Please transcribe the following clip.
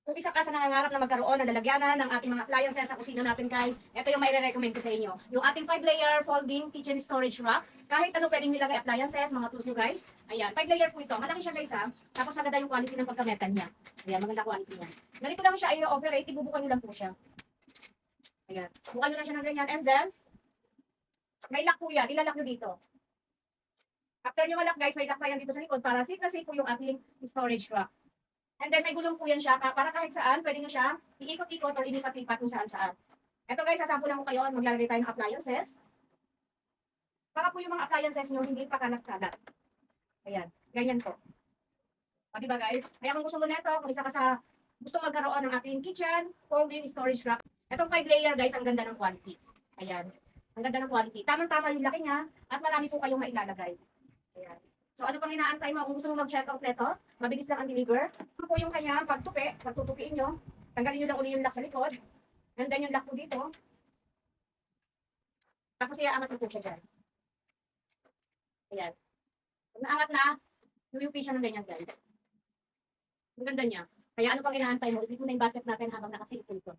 Kung isa ka sa nangangarap na magkaroon ng lalagyanan ng ating mga appliances sa kusina natin guys, ito yung maire-recommend ko sa inyo. Yung ating 5-layer folding kitchen storage rack. Kahit ano pwedeng ilagay appliances, mga tools nyo guys. Ayan, 5-layer po ito. Malaki siya guys ha. Tapos maganda yung quality ng pagka-metal niya. Ayan, maganda quality niya. Ganito lang siya i-operate, ibubukan nyo lang po siya. Ayan, bukan nyo lang siya ng ganyan. And then, may lock po yan. Ilalak nyo dito. After nyo malak guys, may lock pa yan dito sa likod para safe na safe po yung ating storage rack. And then may gulong po yan siya para kahit saan, pwede nyo siya iikot-ikot or ilipat-lipat kung saan-saan. Ito guys, sasample lang ko kayo, maglalagay tayo ng appliances. Para po yung mga appliances nyo hindi pa kalat-kalat. Ayan, ganyan po. O diba guys? Kaya kung gusto mo neto, kung isa ka sa gusto magkaroon ng ating kitchen, folding, storage rack, itong 5-layer guys, ang ganda ng quality. Ayan, ang ganda ng quality. Tamang-tama yung laki niya at marami po kayong mailalagay. Ayan. So ano pang inaantay mo? Kung gusto mo mag-check out neto, mabilis lang ang deliver. Ito po yung kanyang pagtupi, pagtutupiin nyo. Tanggalin nyo lang uli yung lock sa likod. And then yung lock po dito. Tapos iaangat mo po siya dyan. Ayan. Pag naangat na, UUP siya ng ganyan guys. Ang ganda niya. Kaya ano pang inaantay mo? Ipit mo na yung basket natin habang nakasilip ito.